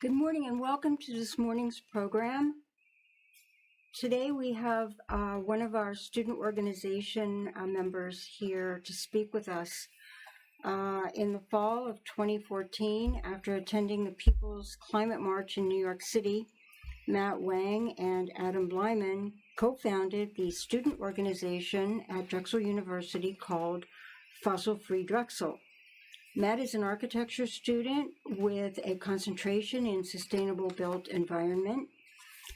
Good morning and welcome to this morning's program. Today we have one of our student organization members here to speak with us. In the fall of 2014, after attending the People's Climate March in New York City, Matt Wang and Adam Blyman co-founded the student organization at Drexel University called Fossil-Free Drexel. Matt is an architecture student with a concentration in sustainable built environment,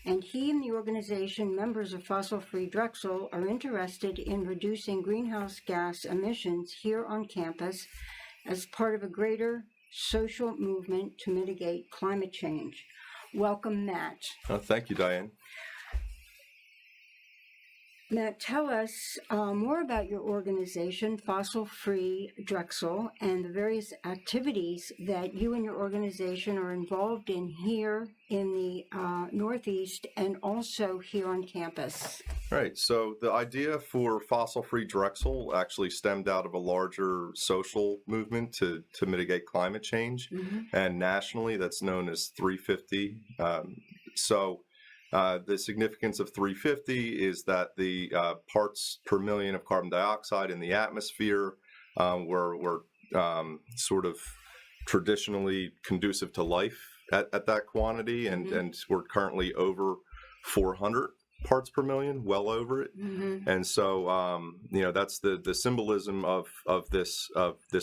and he and the organization members of Fossil-Free Drexel are interested in reducing greenhouse gas emissions here on campus as part of a greater social movement to mitigate climate change. Welcome, Matt. Thank you, Diane. Matt, tell us more about your organization, Fossil-Free Drexel, and the various activities that you and your organization are involved in here in the Northeast and also here on campus. Right. So the idea for Fossil-Free Drexel actually stemmed out of a larger social movement to mitigate climate change. Mm-hmm. And nationally, that's known as 350. The significance of 350 is that the parts per million of carbon dioxide in the atmosphere were sort of traditionally conducive to life at that quantity, and we're currently over 400 parts per million, well over it. Mm-hmm. And so, that's the symbolism of this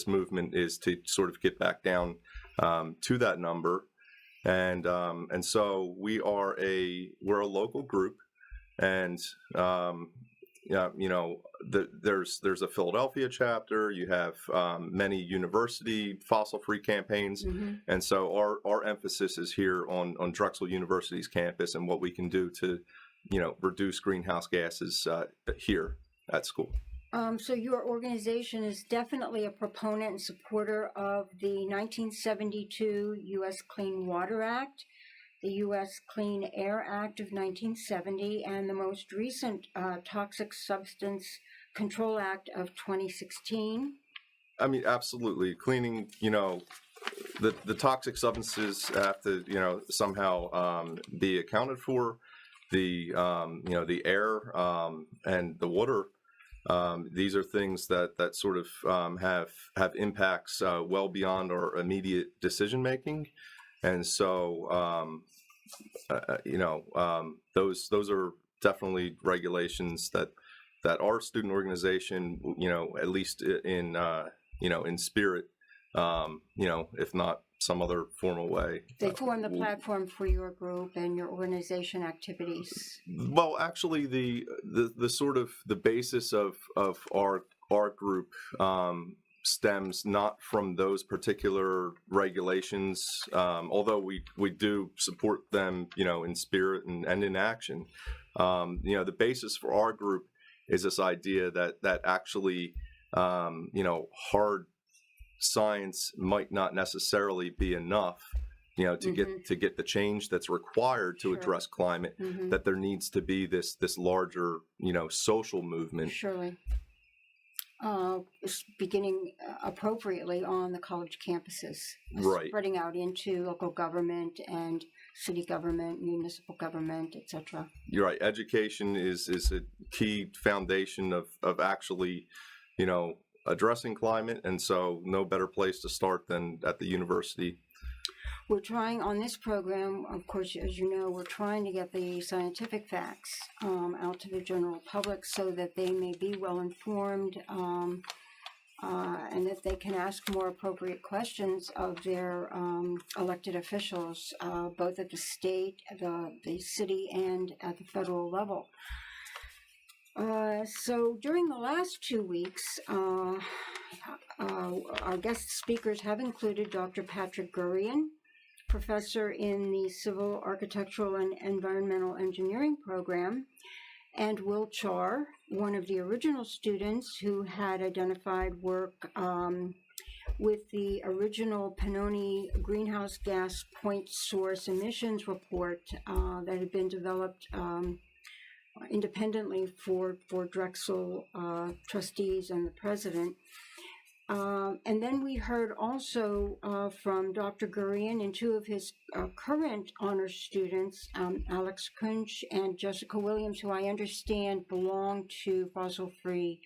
movement is to sort of get back down to that number. And so we're a local group, and there's a Philadelphia chapter. You have many university fossil-free campaigns, mm-hmm. and so our emphasis is here on Drexel University's campus and what we can do to reduce greenhouse gases here at school. So your organization is definitely a proponent and supporter of the 1972 U.S. Clean Water Act, the U.S. Clean Air Act of 1970, and the most recent Toxic Substance Control Act of 2016. I mean, absolutely. Cleaning, the toxic substances have to, somehow be accounted for. The air and the water. These are things that sort of have impacts well beyond our immediate decision making, and so those are definitely regulations that our student organization, at least in spirit, if not some other formal way. They form the platform for your group and your organization activities. Well, actually, the sort of the basis of our group stems not from those particular regulations, although we do support them, in spirit and in action. The basis for our group is this idea that actually, hard science might not necessarily be enough, to mm-hmm. get the change that's required to address climate. Mm-hmm. That there needs to be this larger, social movement. Surely, beginning appropriately on the college campuses, right? Spreading out into local government and city government, municipal government, etc. You're right. Education is a key foundation of actually, addressing climate, and so no better place to start than at the university. We're trying on this program, of course, as you know, we're trying to get the scientific facts out to the general public so that they may be well informed and that they can ask more appropriate questions of their elected officials, both at the state, the city, and at the federal level. So during the last 2 weeks, our guest speakers have included Dr. Patrick Gurian, professor in the Civil, Architectural, and Environmental Engineering program, and Will Char, one of the original students who had identified work with the original Pannoni greenhouse gas point source emissions report that had been developed independently for Drexel trustees and the president. And then we heard also from Dr. Gurian and two of his current honors students, Alex Kunch and Jessica Williams, who I understand belong to Fossil Free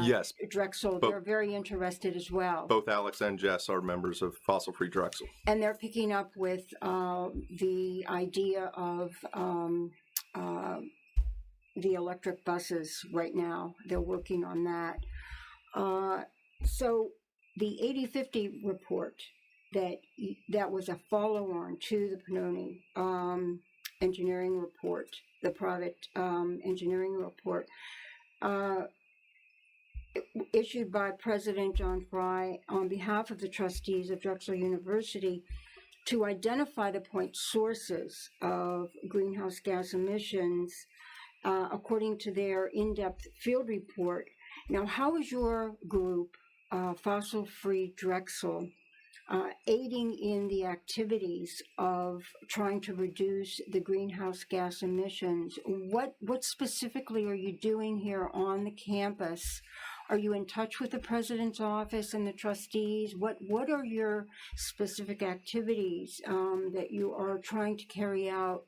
Yes, Drexel. They're very interested as well. both Alex and Jess are members of Fossil Free Drexel. And they're picking up with the idea of the electric buses right now. They're working on that. So the 8050 report that was a follow-on to the Pannoni engineering report, the private engineering report, issued by President John Fry on behalf of the trustees of Drexel University to identify the point sources of greenhouse gas emissions according to their in-depth field report. Now, how is your group, Fossil Free Drexel, aiding in the activities of trying to reduce the greenhouse gas emissions? What specifically are you doing here on the campus? Are you in touch with the president's office and the trustees? What are your specific activities that you are trying to carry out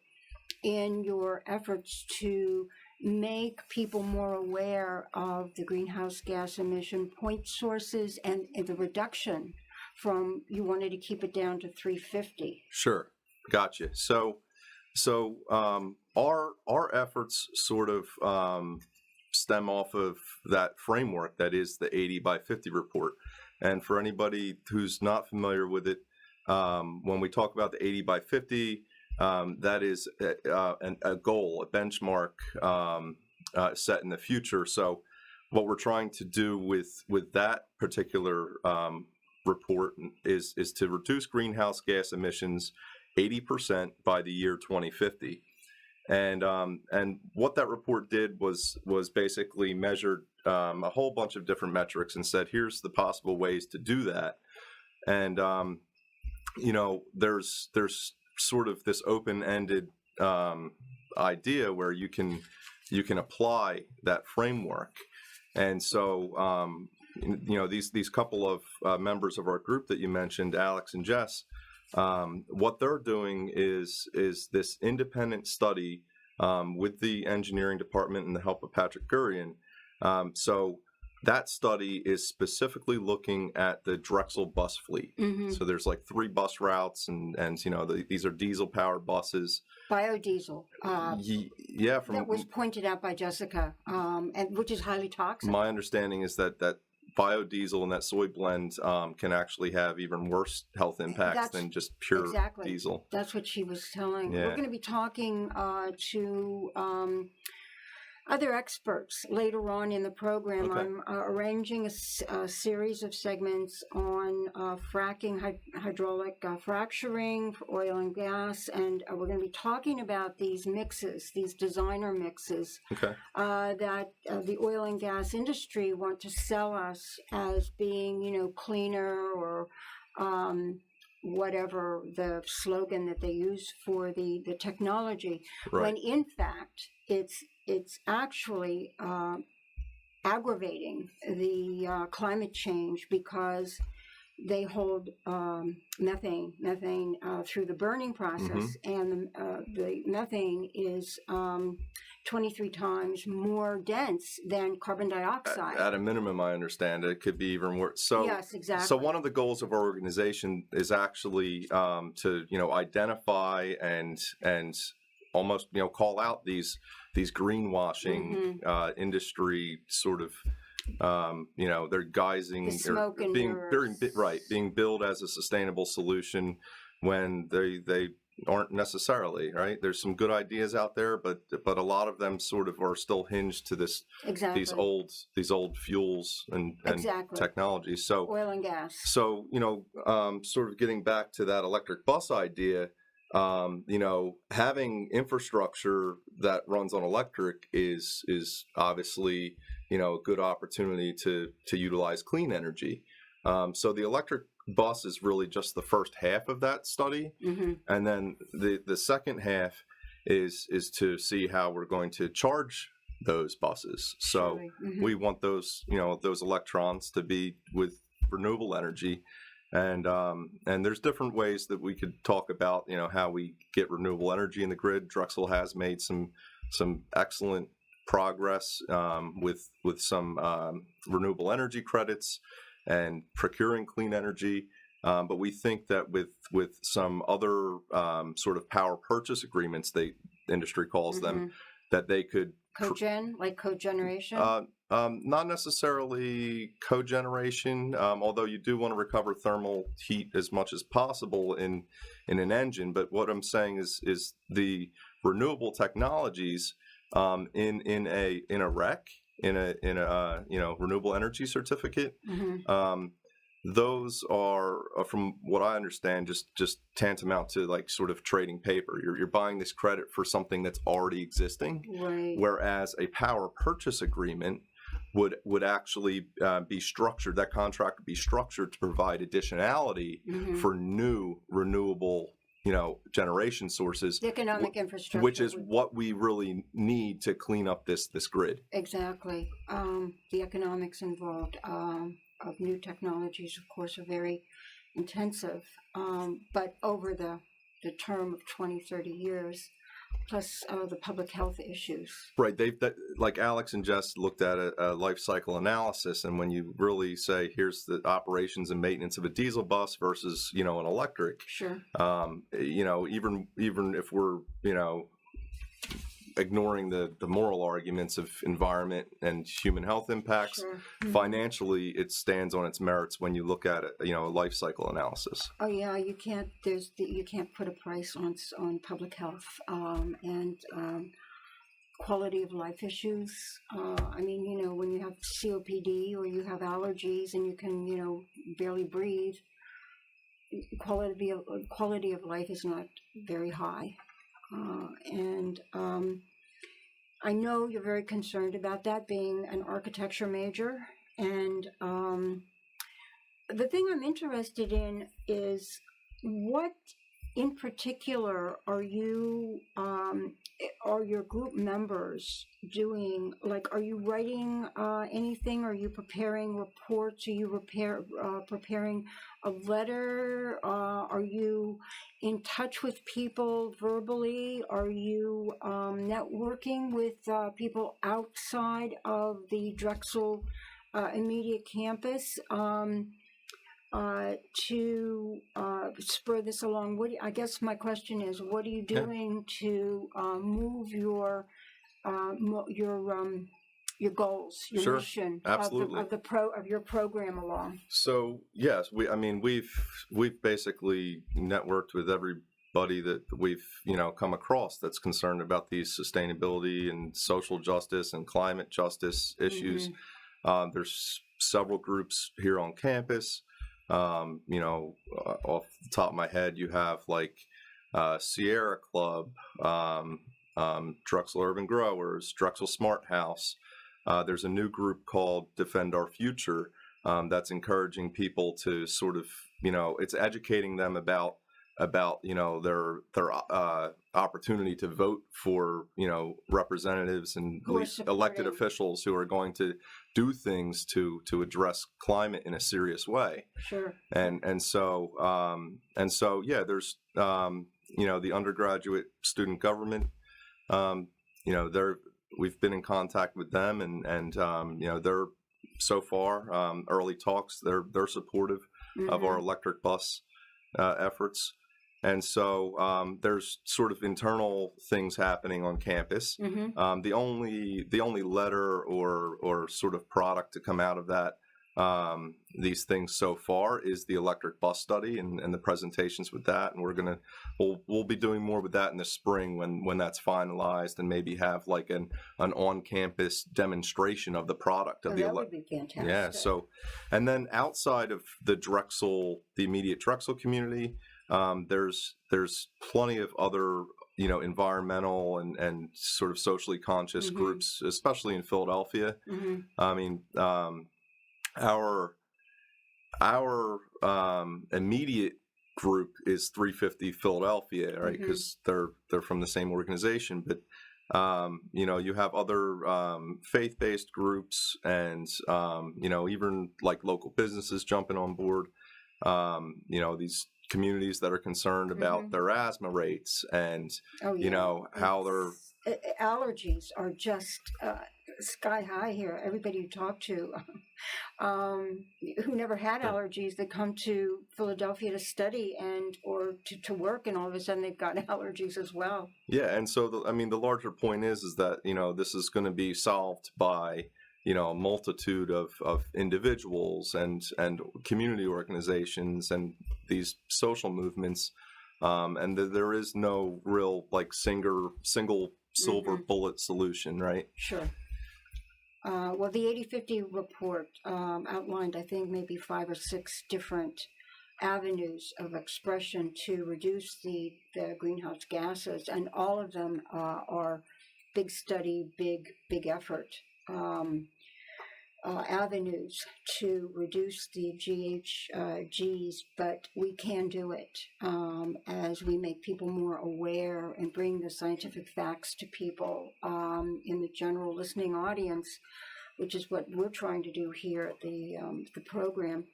in your efforts to make people more aware of the greenhouse gas emission point sources and the reduction from, you wanted to keep it down to 350? Sure, gotcha. So our efforts sort of stem off of that framework that is the 80 by 50 report. And for anybody who's not familiar with it, when we talk about the 80 by 50, that is a goal, a benchmark set in the future. So what we're trying to do with that particular report is to reduce greenhouse gas emissions 80% by the year 2050. And what that report did was basically measured a whole bunch of different metrics and said, here's the possible ways to do that. And there's sort of this open-ended idea where you can apply that framework. And so these couple of members of our group that you mentioned, Alex and Jess, what they're doing is this independent study with the engineering department and the help of Patrick Gurian. So that study is specifically looking at the Drexel bus fleet. Mm-hmm. So there's like 3 bus routes, and these are diesel-powered buses. Biodiesel. That was pointed out by Jessica, and which is highly toxic. My understanding is that biodiesel and that soy blend can actually have even worse health impacts than just pure diesel. That's what she was telling. Yeah. We're going to be talking to other experts later on in the program. Okay. I'm arranging a series of segments on fracking, hydraulic fracturing for oil and gas, and we're going to be talking about these mixes, these designer mixes, okay, that the oil and gas industry want to sell us as being, cleaner or whatever the slogan that they use for the technology, right, when in fact it's actually aggravating the climate change, because they hold methane through the burning process, mm-hmm, and the methane is 23 times more dense than carbon dioxide. At a minimum, I understand it could be even worse. So yes, exactly. So one of the goals of our organization is actually to identify and almost call out these greenwashing, mm-hmm, industry sort of they're guising or being billed as a sustainable solution when they aren't necessarily, right? There's some good ideas out there, but a lot of them sort of are still hinged to these old fuels and exactly, technologies. So oil and gas. So sort of getting back to that electric bus idea. Having infrastructure that runs on electric is obviously, a good opportunity to utilize clean energy. So the electric bus is really just the first half of that study. Mm-hmm. And then the second half is to see how we're going to charge those buses. So Surely. Mhm. we want those, those electrons to be with renewable energy. And there's different ways that we could talk about, how we get renewable energy in the grid. Drexel has made some excellent progress with some renewable energy credits and procuring clean energy. But we think that with some other sort of power purchase agreements, the industry calls them, that they could like cogeneration. not necessarily cogeneration, although you do want to recover thermal heat as much as possible in an engine. But what I'm saying is the renewable technologies in a REC, in a renewable energy certificate. Those are, from what I understand, just tantamount to like sort of trading paper. You're buying this credit for something that's already existing, Right. whereas a power purchase agreement would actually be structured. That contract would be structured to provide additionality for new renewable, generation sources. The economic infrastructure, which is what we really need to clean up this grid. Exactly. The economics involved of new technologies, of course, are very intensive, but over the term of 20, 30 years, plus the public health issues. Right. Like Alex and Jess looked at a life cycle analysis, and when you really say, here's the operations and maintenance of a diesel bus versus, an electric. Sure. Even if we're, ignoring the moral arguments of environment and human health impacts, Sure. Financially, it stands on its merits when you look at it, a life cycle analysis. Oh yeah, you can't. You can't put a price on public health and quality of life issues. I mean, when you have COPD or you have allergies and you can, barely breathe, quality of life is not very high. And I know you're very concerned about that, being an architecture major. And the thing I'm interested in is what in particular are your group members doing? Like, are you writing anything? Are you preparing reports? Are you preparing a letter? Are you in touch with people verbally? Are you networking with people outside of the Drexel immediate campus to spur this along? I guess my question is, what are you doing to move your goals, your Sure. mission Absolutely. of your program along? So yes, we've basically networked with everybody that we've come across that's concerned about these sustainability and social justice and climate justice issues. There's several groups here on campus. Off the top of my head, you have like Sierra Club, Drexel Urban Growers, Drexel Smart House. There's a new group called Defend Our Future that's encouraging people to sort of, it's educating them about their opportunity to vote for, representatives and elected officials who are going to do things to address climate in a serious way. Sure. And so yeah, there's the undergraduate student government. We've been in contact with them, and they're so far early talks. They're supportive of our electric bus efforts. And so there's sort of internal things happening on campus. The only letter or sort of product to come out of that these things so far is the electric bus study and the presentations with that. And we'll be doing more with that in the spring when that's finalized, and maybe have like an on-campus demonstration of the product of that would be fantastic. Yeah. So, and then outside of the immediate Drexel community, there's plenty of other environmental and sort of socially conscious groups, especially in Philadelphia. I mean, our immediate group is 350 Philadelphia, right? Because they're from the same organization. But You have other faith-based groups and, even like local businesses jumping on board. These communities that are concerned about their asthma rates and, how they're... Allergies are just sky high here. Everybody you talk to who never had allergies that come to Philadelphia to study or to work, and all of a sudden they've got allergies as well. Yeah, and so, the larger point is that, this is going to be solved by, a multitude of individuals and community organizations and these social movements, and there is no real single silver bullet solution, right? Sure. Well, the 80/50 report outlined, I think, maybe 5 or 6 different avenues of expression to reduce the greenhouse gases, and all of them are big study, big effort avenues to reduce the GHGs, but we can do it as we make people more aware and bring the scientific facts to people in the general listening audience, which is what we're trying to do here at the program,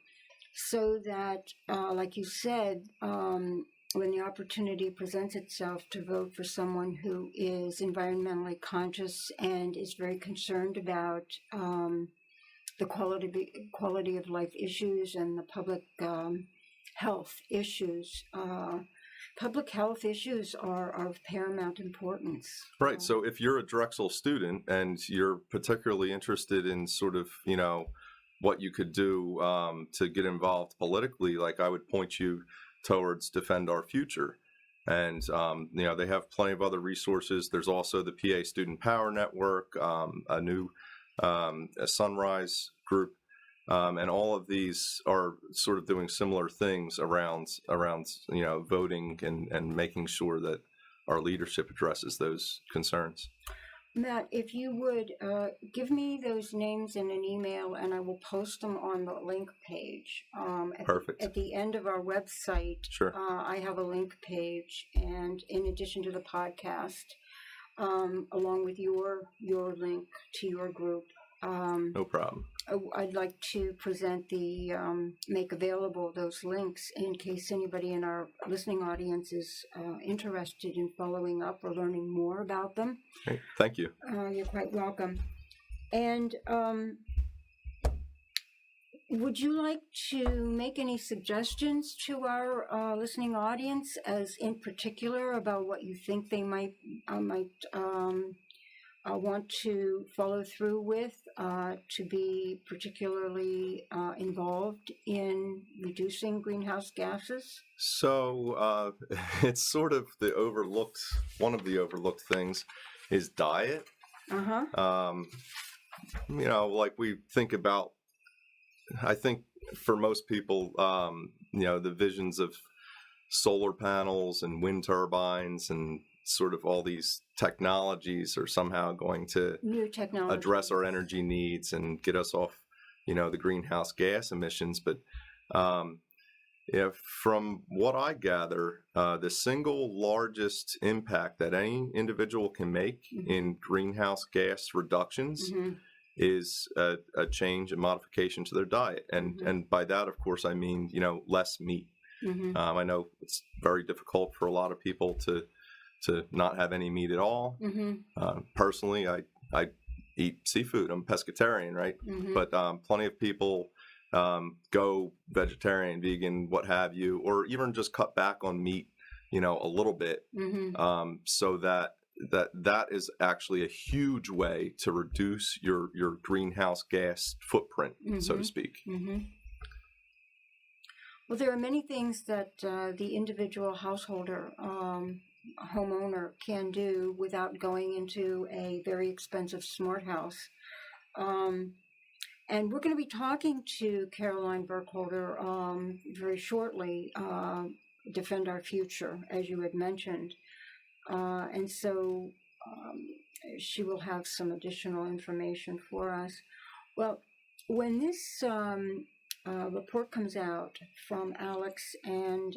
so that, like you said, when the opportunity presents itself to vote for someone who is environmentally conscious and is very concerned about the quality of life issues and the public health issues. Public health issues are of paramount importance. Right. So if you're a Drexel student and you're particularly interested in sort of, what you could do to get involved politically, like I would point you towards Defend Our Future. And, they have plenty of other resources. There's also the PA Student Power Network, a new a Sunrise group, and all of these are sort of doing similar things around voting and making sure that our leadership addresses those concerns. Matt, if you would give me those names in an email, and I will post them on the link page. Perfect. At the end of our website, sure. I have a link page, and in addition to the podcast, along with your link to your group. No problem. I'd like to present make available those links in case anybody in our listening audience is interested in following up or learning more about them. Hey, thank you. You're quite welcome. And would you like to make any suggestions to our listening audience, as in particular about what you think they might want to follow through with to be particularly involved in reducing greenhouse gases? So it's sort of one of the overlooked things is diet. Like we think about, I think for most people, the visions of solar panels and wind turbines and sort of all these technologies are somehow going to address our energy needs and get us off, the greenhouse gas emissions. But from what I gather, the single largest impact that any individual can make in greenhouse gas reductions is a change and modification to their diet. And by that, of course, I mean, less meat. I know it's very difficult for a lot of people to not have any meat at all. Personally, I eat seafood. I'm pescatarian, right? But plenty of people go vegetarian, vegan, what have you, or even just cut back on meat, a little bit, so that is actually a huge way to reduce your greenhouse gas footprint, so to speak. Well, there are many things that the individual householder, homeowner can do without going into a very expensive smart house. And we're going to be talking to Caroline Burkholder very shortly, Defend Our Future, as you had mentioned. And so she will have some additional information for us. Well, when this report comes out from Alex and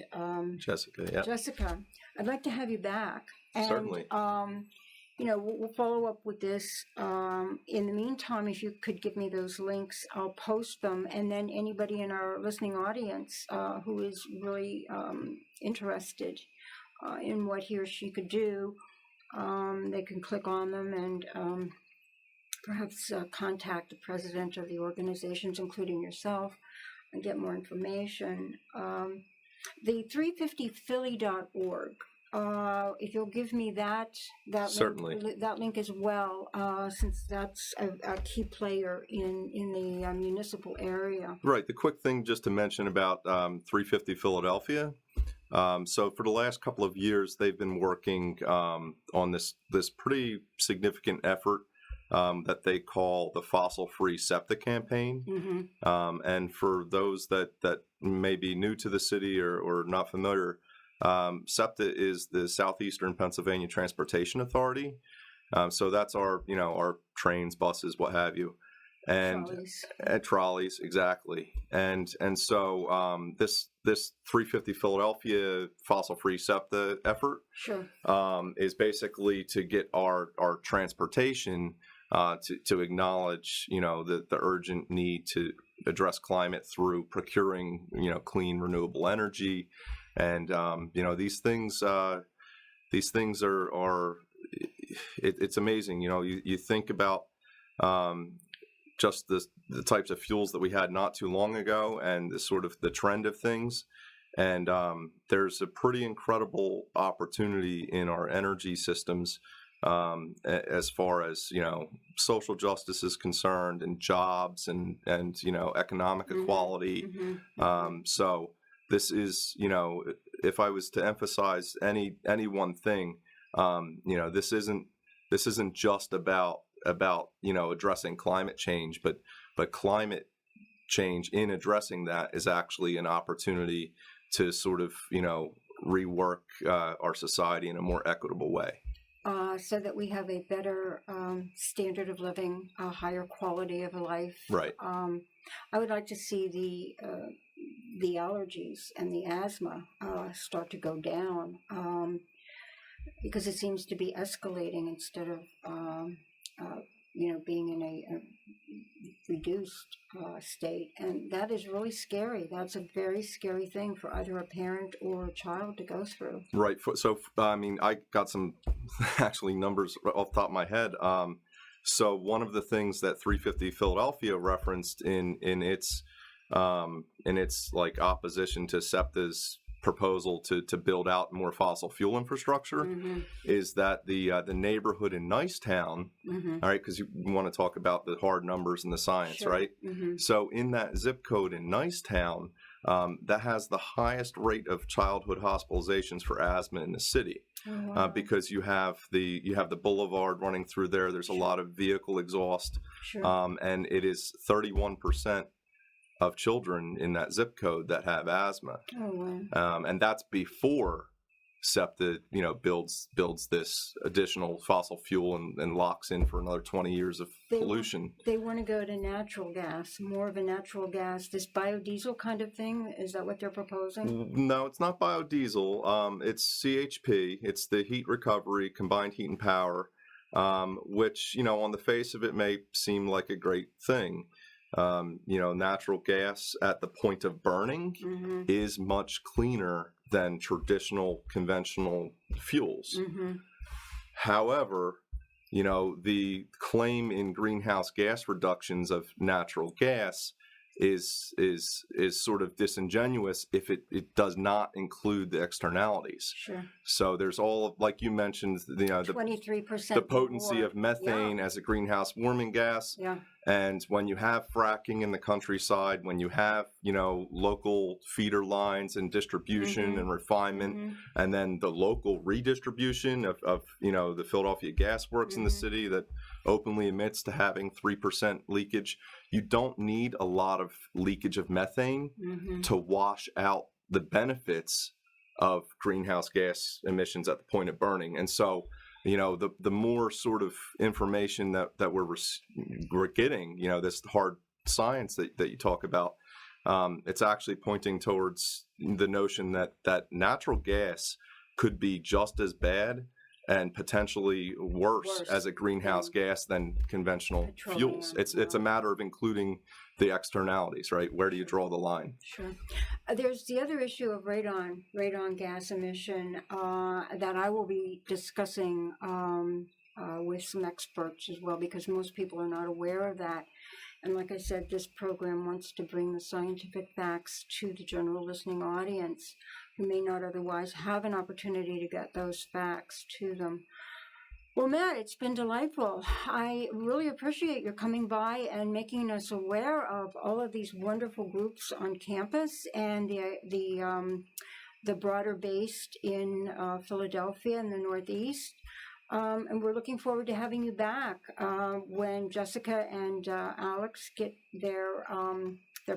Jessica, I'd like to have you back. And, certainly. we'll follow up with this. In the meantime, if you could give me those links, I'll post them. And then anybody in our listening audience who is really interested in what he or she could do, they can click on them and perhaps contact the president of the organizations, including yourself, and get more information. The 350philly.org. If you'll give me that Certainly. link as well, since that's a key player in the municipal area. Right. The quick thing just to mention about 350 Philadelphia. So for the last couple of years, they've been working on this pretty significant effort that they call the Fossil-Free SEPTA campaign. Mm-hmm. And for those that may be new to the city or not familiar, SEPTA is the Southeastern Pennsylvania Transportation Authority. So that's our trains, buses, what have you. And trolleys, exactly. And so this 350 Philadelphia fossil-free SEPTA effort sure. Is basically to get our transportation to acknowledge the urgent need to address climate through procuring clean renewable energy, and these things are it's amazing. You think about just the types of fuels that we had not too long ago, and the trend of things. And there's a pretty incredible opportunity in our energy systems as far as social justice is concerned, and jobs and economic mm-hmm. equality. Mm-hmm. So this is if I was to emphasize any one thing, this isn't just about addressing climate change, but climate change in addressing that is actually an opportunity to rework our society in a more equitable way. So that we have a better standard of living, a higher quality of life. Right. I would like to see the allergies and the asthma start to go down, because it seems to be escalating instead of being in a reduced state, and that is really scary. That's a very scary thing for either a parent or a child to go through. Right. So, I got some actually numbers off the top of my head. So one of the things that 350 Philadelphia referenced in its opposition to SEPTA's proposal to build out more fossil fuel infrastructure mm-hmm. is that the neighborhood in Nicetown, mm-hmm. all right, because you want to talk about the hard numbers and the science, sure. right? Mm-hmm. So in that zip code in Nicetown, that has the highest rate of childhood hospitalizations for asthma in the city. Oh, wow. Because you have the boulevard running through there. There's sure. a lot of vehicle exhaust, sure. And it is 31% of children in that zip code that have asthma. Oh, wow. And that's before SEPTA, builds this additional fossil fuel and locks in for another 20 years of pollution. They want to go to natural gas, more of a natural gas, this biodiesel kind of thing. Is that what they're proposing? No, it's not biodiesel. It's CHP. It's the heat recovery, combined heat and power, which, on the face of it may seem like a great thing. Natural gas at the point of burning mm-hmm. is much cleaner than traditional conventional fuels. Mm-hmm. However, the claim in greenhouse gas reductions of natural gas is sort of disingenuous if it does not include the externalities. Sure. So there's all, like you mentioned, the 23%. The potency more. of methane yeah. as a greenhouse warming gas. Yeah. And when you have fracking in the countryside, when you have, local feeder lines and distribution mm-hmm. and refinement, mm-hmm. and then the local redistribution of the Philadelphia Gas Works mm-hmm. in the city that openly admits to having 3% leakage, you don't need a lot of leakage of methane mm-hmm. to wash out the benefits of greenhouse gas emissions at the point of burning. And so, the more sort of information that we're getting, this hard science that you talk about, it's actually pointing towards the notion that natural gas could be just as bad and potentially worse as a greenhouse gas than conventional fuels. It's a matter of including the externalities, right? Where do you draw the line? Sure. There's the other issue of radon gas emission that I will be discussing with some experts as well, because most people are not aware of that. And like I said, this program wants to bring the scientific facts to the general listening audience who may not otherwise have an opportunity to get those facts to them. Well, Matt, it's been delightful. I really appreciate your coming by and making us aware of all of these wonderful groups on campus and the broader based in Philadelphia and the Northeast. And we're looking forward to having you back when Jessica and Alex get their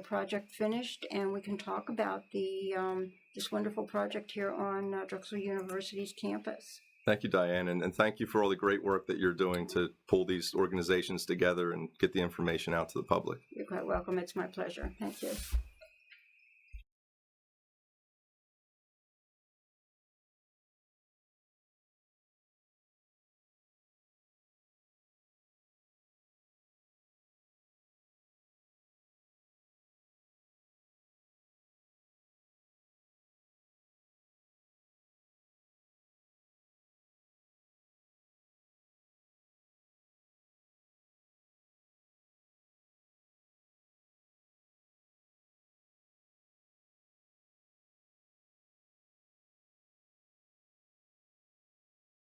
project finished, and we can talk about this wonderful project here on Drexel University's campus. Thank you, Diane, and thank you for all the great work that you're doing to pull these organizations together and get the information out to the public. You're quite welcome. It's my pleasure. Thank you.